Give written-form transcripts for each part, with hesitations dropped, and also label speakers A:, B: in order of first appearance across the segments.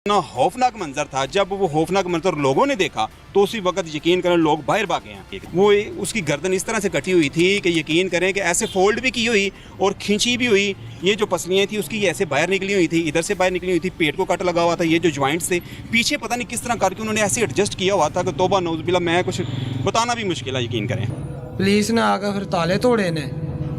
A: इतना खौफनाक मंजर था। जब वो खौफनाक मंजर लोगों ने देखा तो उसी वक्त यकीन करें लोग बाहर भागे हैं। वो उसकी गर्दन इस तरह से कटी हुई थी कि यकीन करें कि ऐसे फोल्ड भी की हुई और खींची भी हुई। ये जो पसलियाँ थी उसकी ऐसे बाहर निकली हुई थी, इधर से बाहर निकली हुई थी, पेट को कट लगा हुआ था। ये जो जॉइंट्स थे पीछे पता नहीं किस तरह करके उन्होंने ऐसे एडजस्ट किया हुआ था कि तौबा नौज़ बिल्लाह, मैं कुछ बताना भी मुश्किल है, यकीन करें।
B: पुलिस ने आकर फिर ताले तोड़े ने,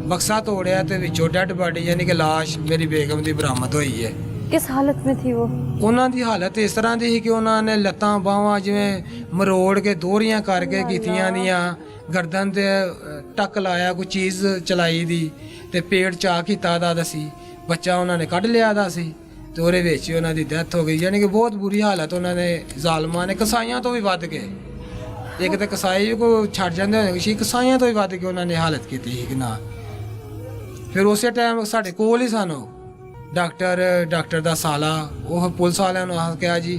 B: बक्सा तोड़िया तो विचों डेड बॉडी यानी कि लाश मेरी बेगम की बरामद हुई है।
C: किस हालत में थी वो?
B: ਉਹਨਾਂ ਦੀ ਹਾਲਤ ਇਸ ਤਰ੍ਹਾਂ ਦੀ ਸੀ ਕਿ ਉਹਨਾਂ ਨੇ ਲੱਤਾਂ ਬਾਹਾਂ ਜਿਵੇਂ ਮਰੋੜ ਕੇ ਦੋਹਰੀਆਂ ਕਰਕੇ ਕੀਤੀਆਂ ਦੀਆਂ, ਗਰਦਨ ਤੇ ਟੱਕ ਲਾਇਆ, ਕੋਈ ਚੀਜ਼ ਚਲਾਈ ਦੀ ਤੇ ਪੇਟ ਚਾ ਕੀਤਾ ਦਾ ਸੀ। ਬੱਚਾ ਉਹਨਾਂ ਨੇ ਕੱਢ ਲਿਆ ਦਾ ਸੀ ਤੇ ਉਹਦੇ ਵਿੱਚ ਹੀ ਉਹਨਾਂ ਦੀ ਡੈਥ ਹੋ ਗਈ। ਯਾਨੀ ਕਿ ਬਹੁਤ ਬੁਰੀ ਹਾਲਤ ਉਹਨਾਂ ਨੇ ਜ਼ਾਲਮਾਂ ਨੇ, ਕਸਾਈਆਂ ਤੋਂ ਵੀ ਵੱਧ ਕੇ। ਇੱਕ ਤਾਂ ਕਸਾਈ ਵੀ ਕੋਈ ਛੱਡ ਜਾਂਦੇ ਹੋਣੇ ਸੀ, ਕਸਾਈਆਂ ਤੋਂ ਵੀ ਵੱਧ ਕੇ ਉਹਨਾਂ ਨੇ ਹਾਲਤ ਕੀਤੀ ਸੀ ਕਿ ਨਾ। ਫਿਰ ਉਸੇ ਟਾਈਮ ਸਾਡੇ ਕੋਲ ਹੀ ਸਾਨੂੰ ਡਾਕਟਰ ਦਾ ਸਾਲਾ, ਉਹ ਪੁਲਿਸ ਵਾਲਿਆਂ ਨੂੰ ਆ ਕਿਹਾ ਜੀ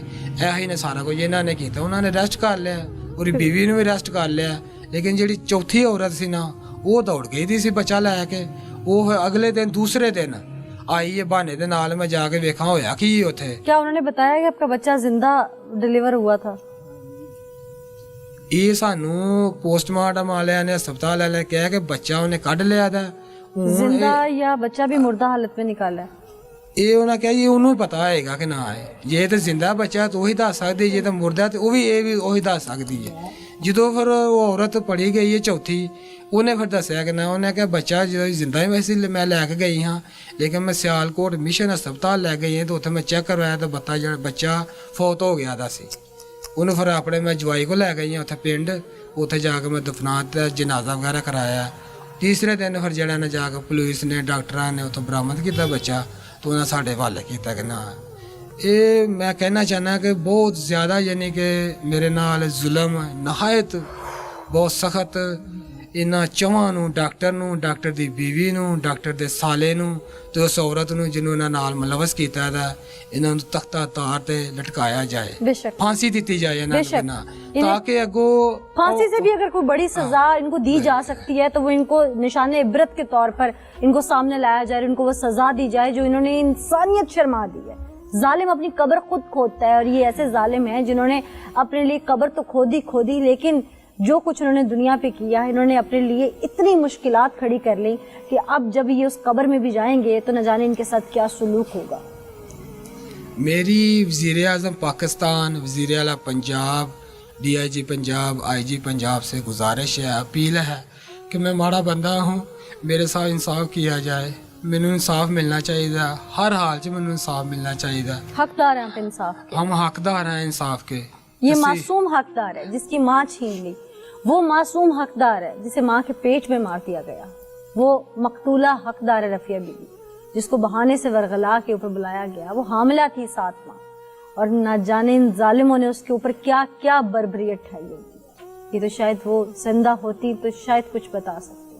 B: ਇਹੀ ਨੇ ਸਾਰਾ ਕੁਝ ਇਹਨਾਂ ਨੇ ਕੀਤਾ। ਉਹਨਾਂ ਨੇ ਅਰੈਸਟ ਕਰ ਲਿਆ, ਉਹਦੀ ਬੀਵੀ ਨੂੰ ਵੀ ਅਰੈਸਟ ਕਰ ਲਿਆ। ਲੇਕਿਨ ਜਿਹੜੀ ਚੌਥੀ ਔਰਤ ਸੀ ਨਾ, ਉਹ ਦੌੜ ਗਈ ਦੀ ਸੀ ਬੱਚਾ ਲੈ ਕੇ। ਉਹ ਅਗਲੇ ਦਿਨ ਦੂਸਰੇ ਦਿਨ ਆਈ ਹੈ ਬਹਾਨੇ ਦੇ ਨਾਲ, ਮੈਂ ਜਾ ਕੇ ਵੇਖਾਂ ਹੋਇਆ ਕੀ ਉੱਥੇ।
C: क्या उन्होंने बताया कि आपका बच्चा जिंदा डिलीवर हुआ था?
B: ਇਹ ਸਾਨੂੰ ਪੋਸਟਮਾਰਟਮ ਵਾਲਿਆਂ ਨੇ, ਹਸਪਤਾਲ ਵਾਲਿਆਂ ਨੇ ਕਿਹਾ ਕਿ ਬੱਚਾ ਉਹਨੇ ਕੱਢ ਲਿਆ ਦਾ।
C: जिंदा या बच्चा भी मुर्दा हालत में निकाला है?
B: ਇਹ ਉਹਨਾਂ ਕਿਹਾ ਜੀ ਉਹਨੂੰ ਪਤਾ ਹੋਏਗਾ ਕਿ ਨਾ ਹੈ। ਜੇ ਤਾਂ ਜ਼ਿੰਦਾ ਬੱਚਾ ਤਾਂ ਉਹੀ ਦੱਸ ਸਕਦੀ, ਜੇ ਤਾਂ ਮੁਰਦਾ ਤੇ ਉਹ ਵੀ ਇਹ ਵੀ ਉਹੀ ਦੱਸ ਸਕਦੀ ਹੈ। ਜਦੋਂ ਫਿਰ ਉਹ ਔਰਤ ਪੜੀ ਗਈ ਹੈ ਚੌਥੀ, ਉਹਨੇ ਫਿਰ ਦੱਸਿਆ ਕਿ ਨਾ, ਉਹਨੇ ਕਿਹਾ ਬੱਚਾ ਜਦੋਂ ਜ਼ਿੰਦਾ ਹੀ ਵੈਸੇ ਮੈਂ ਲੈ ਕੇ ਗਈ ਹਾਂ, ਲੇਕਿਨ ਮੈਂ ਸਿਆਲਕੋਟ ਮਿਸ਼ਨ ਹਸਪਤਾਲ ਲੈ ਗਈ ਹਾਂ ਤਾਂ ਉੱਥੇ ਮੈਂ ਚੈੱਕ ਕਰਵਾਇਆ ਤਾਂ ਬੱਚਾ ਫੌਤ ਹੋ ਗਿਆ ਦਾ ਸੀ। ਉਹਨੂੰ ਫਿਰ ਆਪਣੇ ਮੈਂ ਜਵਾਈ ਕੋਲ ਲੈ ਗਈ ਹਾਂ ਉੱਥੇ ਪਿੰਡ, ਉੱਥੇ ਜਾ ਕੇ ਮੈਂ ਦਫਨਾਤ ਦਾ ਜਨਾਜ਼ਾ ਵਗੈਰਾ ਕਰਾਇਆ। ਤੀਸਰੇ ਦਿਨ ਫਿਰ ਜਿਹੜਾ ਨੇ ਜਾ ਕੇ ਪੁਲਿਸ ਨੇ, ਡਾਕਟਰਾਂ ਨੇ ਉੱਥੋਂ ਬਰਾਮਦ ਕੀਤਾ ਬੱਚਾ, तो उन्हें साढ़े हवाले किया कि ना। ये मैं कहना चाहना कि बहुत ज़्यादा यानी कि मेरे नाल जुल्म नहायत बहुत सख्त इन्होंने चौहां नूं, डॉक्टर दी बीवी नूं, डॉक्टर दे साले नूं ते उस औरत नूं जिन्होंने नाल मुलवस किया था, इन्होंने तख्ता तार ते लटकाया जाए,
C: बेशक
B: फांसी दी जाए इन्होंने, ताकि अगो
C: फांसी से भी अगर कोई बड़ी सजा इनको दी जा सकती है तो वो इनको निशान इबरत के तौर पर इनको सामने लाया जाए, इनको वो सजा दी जाए जो इन्होंने इंसानियत शर्मा दी है। जालिम अपनी कब्र खुद खोदता है और ये ऐसे जालिम हैं जिन्होंने अपने लिए कब्र तो खोदी, लेकिन जो कुछ उन्होंने दुनिया पे किया है, इन्होंने अपने लिए इतनी मुश्किलात खड़ी कर ली कि अब जब ये उस कब्र में भी जाएंगे तो न जाने इनके साथ क्या सुलूक होगा।
B: मेरी वज़ीर आज़म पाकिस्तान, वज़ीर आला पंजाब, DIG पंजाब, IG पंजाब से गुजारिश है, अपील है कि मैं माड़ा बंदा हूँ, मेरे साथ इंसाफ किया जाए। मैनू इंसाफ मिलना चाहिए, हर हाल च मैनू इंसाफ मिलना चाहिए।
C: हकदार हैं आप इंसाफ के,
B: हम हकदार हैं इंसाफ के।
C: ये मासूम हकदार है जिसकी माँ छीन ली, वो मासूम हकदार है जिसे माँ के पेट में मार दिया गया, वो मकतूला हकदार है रफिया बीबी जिसको बहाने से वरगला के ऊपर बुलाया गया। वो हामिला थी 7 माह और न जाने इन जालिमों ने उसके ऊपर क्या क्या बर्बरियत ठाई होगी। ये तो शायद वो जिंदा होती तो शायद कुछ बता सकती,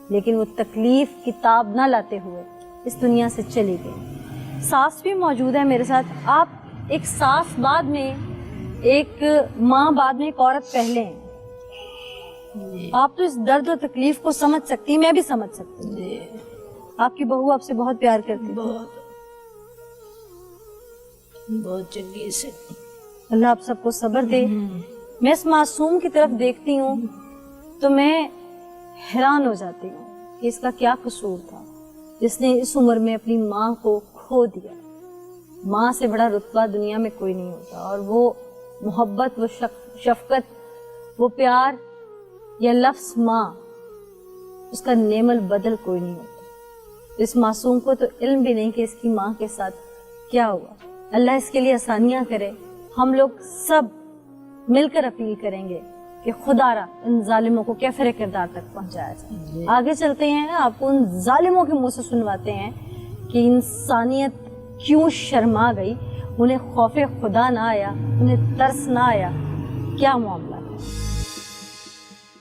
C: लेकिन वो तकलीफ किताब न लाते हुए इस दुनिया से चली गई। सास भी मौजूद है मेरे साथ। आप एक सास बाद में, एक माँ बाद में, एक औरत पहले हैं। आप तो इस दर्द और तकलीफ को समझ सकती, मैं भी समझ सकती हूँ। आपकी बहू आपसे बहुत प्यार करती है,
D: बहुत चंगी से।
C: अल्लाह आप सबको सब्र दे। मैं इस मासूम की तरफ देखती हूँ तो मैं हैरान हो जाती हूँ कि इसका क्या कसूर था जिसने इस उम्र में अपनी माँ को खो दिया। माँ से बड़ा रुतबा दुनिया में कोई नहीं होता, और वो मोहब्बत, वो शफकत, वो प्यार या लफ्ज़ माँ, उसका नेमल बदल कोई नहीं होता। इस मासूम को तो इल्म भी नहीं कि इसकी माँ के साथ क्या हुआ। अल्लाह इसके लिए आसानियाँ करे। हम लोग सब मिलकर अपील करेंगे कि खुदारा इन जालिमों को कैफरे किरदार तक पहुँचाया जाए। आगे चलते हैं, आपको उन जालिमों के मुँह से सुनवाते हैं कि इंसानियत क्यों शर्मा गई, उन्हें खौफे खुदा ना आया, उन्हें तरस ना आया, क्या मामला है।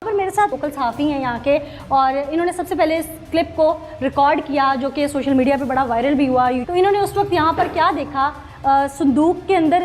C: पर मेरे साथ लोकल सहाफ़ी हैं यहाँ के, और इन्होंने सबसे पहले इस क्लिप को रिकॉर्ड किया जो कि सोशल मीडिया पे बड़ा वायरल भी हुआ। तो इन्होंने उस वक्त यहाँ पर क्या देखा, संदूक के अंदर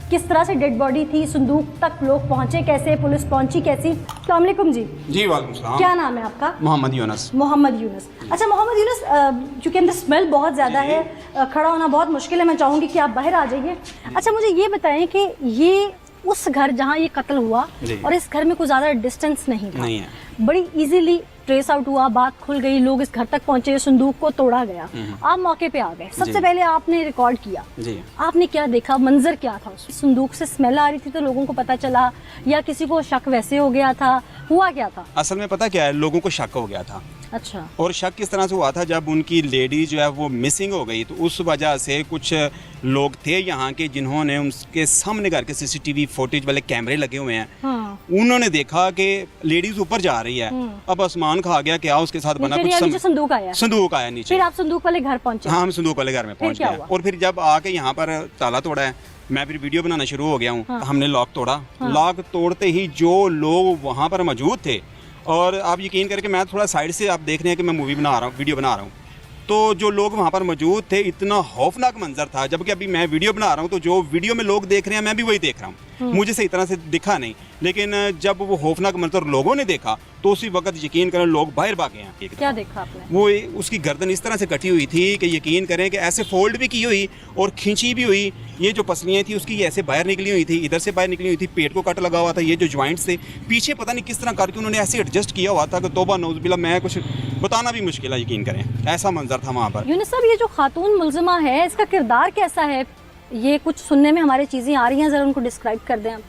C: किस तरह से डेड बॉडी थी, संदूक तक लोग पहुंचे कैसे, पुलिस पहुंची कैसी। अस्सलाम वालेकुम जी।
A: जी वालेकुम सलाम।
C: क्या नाम है आपका?
A: मोहम्मद यूनस।
C: मोहम्मद यूनस। अच्छा मोहम्मद यूनस, चूँकि अंदर स्मेल बहुत ज़्यादा है, खड़ा होना बहुत मुश्किल है, मैं चाहूँगी कि आप बाहर आ जाइए। अच्छा मुझे ये बताएं कि ये उस घर जहाँ ये कत्ल हुआ और इस घर में कोई ज़्यादा डिस्टेंस नहीं था,
A: नहीं है,
C: बड़ी इजीली ट्रेस आउट हुआ, बात खुल गई, लोग इस घर तक पहुंचे, संदूक को तोड़ा गया, आप मौके पे आ गए, सबसे पहले आपने रिकॉर्ड किया, आपने क्या देखा, मंजर क्या था? संदूक से स्मेल आ रही थी तो लोगों को पता चला, या किसी को शक वैसे हो गया था, हुआ क्या था?
A: असल में पता क्या है, लोगों को शक हो गया था।
C: अच्छा।
A: और शक किस तरह से हुआ था, जब उनकी लेडी जो है वो मिसिंग हो गई तो उस वजह से कुछ लोग थे यहाँ के जिन्होंने उसके सामने घर के सीसीटीवी फुटेज वाले कैमरे लगे हुए हैं, उन्होंने देखा कि लेडीज ऊपर जा रही है। अब आसमान खा गया, क्या उसके साथ बना कुछ
C: संदूक आया,
A: संदूक आया नीचे।
C: फिर आप संदूक वाले घर पहुंचे?
A: हाँ, हम संदूक वाले घर में पहुंच गए और फिर जब आके यहाँ पर ताला तोड़ा है, मैं फिर वीडियो बनाना शुरू हो गया हूँ। हमने लॉक तोड़ा, लॉक तोड़ते ही जो लोग वहाँ पर मौजूद थे, और आप यकीन करके मैं थोड़ा साइड से आप देख रहे हैं कि मैं मूवी बना रहा हूँ, वीडियो बना रहा हूँ, तो जो लोग वहाँ पर मौजूद थे, इतना खौफनाक मंजर था। जबकि अभी मैं वीडियो बना रहा हूँ तो जो वीडियो में लोग देख रहे हैं मैं भी वही देख रहा हूँ, मुझे सही तरह से दिखा नहीं, लेकिन जब वो खौफनाक मंजर लोगों ने देखा तो उसी वक्त यकीन करें लोग बाहर भागे हैं।
C: क्या देखा आपने?
A: वो उसकी गर्दन इस तरह से कटी हुई थी कि यकीन करें कि ऐसे फोल्ड भी की हुई और खींची भी हुई, ये जो पसलियाँ थी उसकी ऐसे बाहर निकली हुई थी, इधर से बाहर निकली हुई थी, पेट को कट लगा हुआ था, ये जो जॉइंट्स थे पीछे पता नहीं किस तरह करके उन्होंने ऐसे एडजस्ट किया हुआ था कि तौबा नौज़ बिल्लाह, मैं कुछ बताना भी मुश्किल है, यकीन करें ऐसा मंजर था वहाँ पर।
C: यूनुस साहब, ये जो खातून मुलजिमा है इसका किरदार कैसा है? ये कुछ सुनने में हमारी चीज़ें आ रही हैं, ज़रा उनको डिस्क्राइब कर दें आप।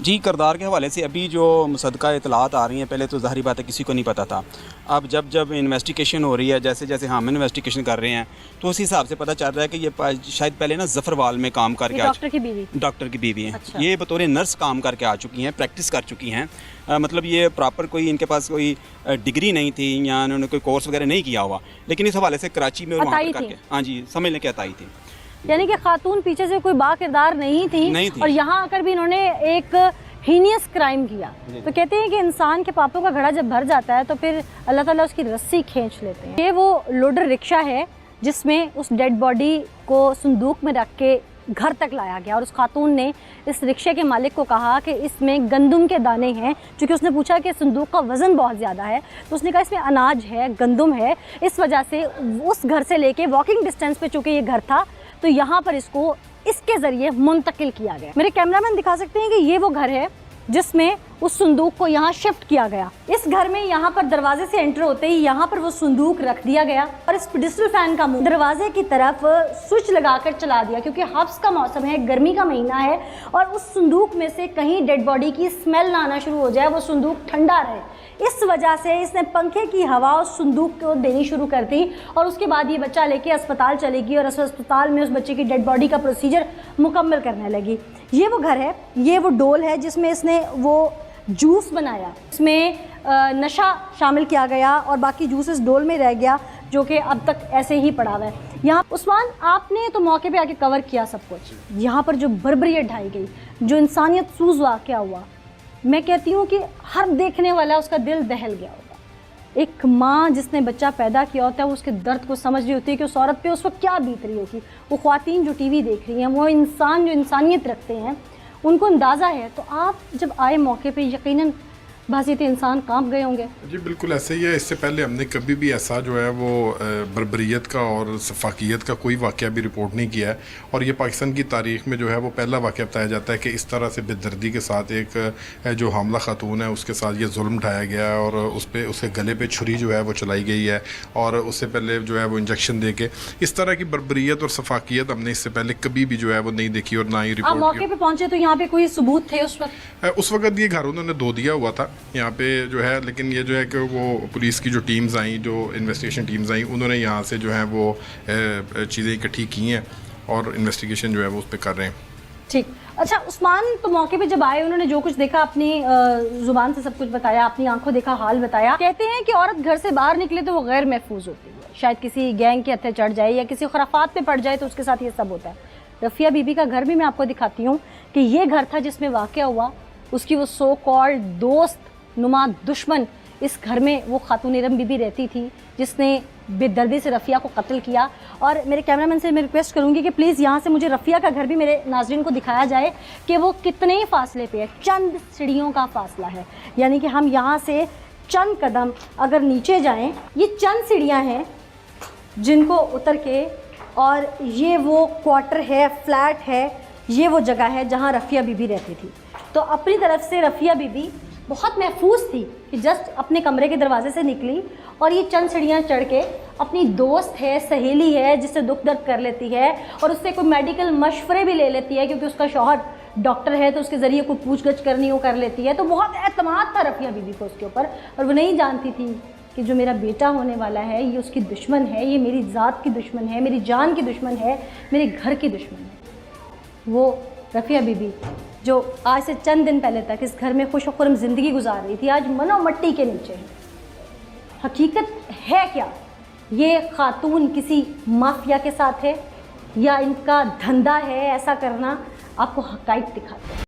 A: जी, किरदार के हवाले से अभी जो मुसद्दका इतलात आ रही हैं, पहले तो ज़ाहिर बात है किसी को नहीं पता था। अब जब इन्वेस्टिगेशन हो रही है, जैसे जैसे हम इन्वेस्टिगेशन कर रहे हैं तो उस हिसाब से पता चल रहा है कि ये शायद पहले ना ज़फरवाल में काम करके
C: डॉक्टर की बीवी
A: हैं।
C: अच्छा।
A: ये बतौर नर्स काम करके आ चुकी हैं, प्रैक्टिस कर चुकी हैं। मतलब ये प्रॉपर कोई इनके पास कोई डिग्री नहीं थी या उन्होंने कोई कोर्स वगैरह नहीं किया हुआ, लेकिन इस हवाले से कराची में वहाँ पर करके, हाँ जी, समझ लें कि अताई थी।
C: यानी कि खातून पीछे से कोई बाकिरदार नहीं थी और यहाँ आकर भी इन्होंने एक हीनियस क्राइम किया। तो कहते हैं कि इंसान के पापों का घड़ा जब भर जाता है तो फिर अल्लाह ताला उसकी रस्सी खींच लेते हैं। ये वो लोडर रिक्शा है जिसमें उस डेड बॉडी को संदूक में रख के घर तक लाया गया, और उस खातून ने इस रिक्शे के मालिक को कहा कि इसमें गंदम के दाने हैं, क्योंकि उसने पूछा कि संदूक का वज़न बहुत ज़्यादा है, तो उसने कहा इसमें अनाज है, गंदम है। इस वजह से उस घर से लेके वॉकिंग डिस्टेंस पे चूँकि ये घर था तो यहाँ पर इसको इसके ज़रिए मुंतकिल किया गया। मेरे कैमरामैन दिखा सकते हैं कि ये वो घर है जिसमें उस संदूक को यहाँ शिफ्ट किया गया। इस घर में यहाँ पर दरवाजे से एंटर होते ही यहाँ पर वो संदूक रख दिया गया और इस पेडिस्टल फैन का मुंह दरवाजे की तरफ स्विच लगाकर चला दिया, क्योंकि हब्स का मौसम है, गर्मी का महीना है, और उस संदूक में से कहीं डेड बॉडी की स्मेल ना आना शुरू हो जाए, वो संदूक ठंडा रहे। इस वजह से इसने पंखे की हवा उस संदूक को देनी शुरू कर दी, और उसके बाद ये बच्चा लेके अस्पताल चलेगी और अस्पताल में उस बच्चे की डेड बॉडी का प्रोसीजर मुकम्मल करने लगी। ये वो घर है, ये वो डोल है जिसमें इसने वो जूस बनाया, इसमें नशा शामिल किया गया और बाकी जूस इस डोल में रह गया, जो कि अब तक ऐसे ही पड़ा हुआ है। यहाँ उस्मान, आपने तो मौके पे आके कवर किया सब कुछ, यहाँ पर जो बर्बरियत ढाई गई, जो इंसानियत सूज वाक़या हुआ, मैं कहती हूँ कि हर देखने वाला उसका दिल दहल गया होगा। एक माँ जिसने बच्चा पैदा किया होता है वो उसके दर्द को समझ रही होती है कि उस औरत पे उस वक्त क्या बीत रही होगी। वो ख्वातीन जो टीवी देख रही हैं, वो इंसान जो इंसानियत रखते हैं, उनको अंदाज़ा है। तो आप जब आए मौके पे यकीनन बाज़ इंसान कांप गए होंगे।
E: जी बिल्कुल ऐसे ही है। इससे पहले हमने कभी भी ऐसा जो है वो बर्बरियत का और सफाकियत का कोई वाक़या भी रिपोर्ट नहीं किया है, और ये पाकिस्तान की तारीख़ में जो है वो पहला वाक़या बताया जाता है कि इस तरह से बेदर्दी के साथ एक जो हामला खातून है उसके साथ ये जुल्म ढाया गया और उस पर उसके गले पे छुरी जो है वो चलाई गई है, और उससे पहले जो है वो इंजेक्शन दे के इस तरह की बर्बरियत और सफाकियत हमने इससे पहले कभी भी जो है वो नहीं देखी और ना ही रिपोर्ट।
C: मौके पे पहुंचे तो यहाँ पे कोई सबूत थे
E: उस वक्त ये घर उन्होंने धो दिया हुआ था यहाँ पे जो है, लेकिन ये जो है कि वो पुलिस की जो टीम्स आई, जो इन्वेस्टिगेशन टीम्स आई, उन्होंने यहाँ से जो है वो चीज़ें इकट्ठी की हैं और इन्वेस्टिगेशन जो है वो उस पर कर रहे हैं।
C: ठीक। अच्छा उस्मान, तो मौके पे जब आए उन्होंने जो कुछ देखा अपनी ज़ुबान से सब कुछ बताया, अपनी आंखों देखा हाल बताया। कहते हैं कि औरत घर से बाहर निकले तो वो गैर महफूज होती है, शायद किसी गैंग के हत्थे चढ़ जाए या किसी खुराफात पे पड़ जाए तो उसके साथ ये सब होता है। रफ़िया बीबी का घर भी मैं आपको दिखाती हूँ कि ये घर था जिसमें वाक़या हुआ। उसकी वो सो कॉल्ड दोस्त नुमा दुश्मन इस घर में वो खातून इरम बीबी रहती थी जिसने बेदर्दी से रफ़िया को कत्ल किया। और मेरे कैमरामैन से मैं रिक्वेस्ट करूंगी कि प्लीज़ यहाँ से मुझे रफ़िया का घर भी मेरे नाज़रीन को दिखाया जाए कि वो कितने ही फासले पे है, चंद सीढ़ियों का फासला है। यानी कि हम यहाँ से चंद कदम अगर नीचे जाएं, ये चंद सीढ़ियाँ हैं जिनको उतर के, और ये वो क्वार्टर है, फ्लैट है, ये वो जगह है जहाँ रफ़िया बीबी रहती थी। तो अपनी तरफ से रफ़िया बीबी बहुत महफूज थी कि जस्ट अपने कमरे के दरवाजे से निकली और ये चंद सीढ़ियाँ चढ़ के अपनी दोस्त है, सहेली है, जिससे दुख दर्द कर लेती है और उससे कोई मेडिकल मशवरे भी ले लेती है, क्योंकि उसका शौहर डॉक्टर है तो उसके ज़रिए कोई पूछगछ करनी हो कर लेती है। तो बहुत एतमाद था रफ़िया बीबी को उसके ऊपर, और वो नहीं जानती थी कि जो मेरा बेटा होने वाला है ये उसकी दुश्मन है, ये मेरी ज़ात की दुश्मन है, मेरी जान की दुश्मन है, मेरे घर की दुश्मन है। वो रफ़िया बीबी जो आज से चंद दिन पहले तक इस घर में खुश खुर्रम ज़िंदगी गुजार रही थी, आज मनो मट्टी के नीचे है। हकीकत है क्या? ये खातून किसी माफिया के साथ है या इनका धंधा है ऐसा करना? आपको हक़ाइक़ दिखाते हैं।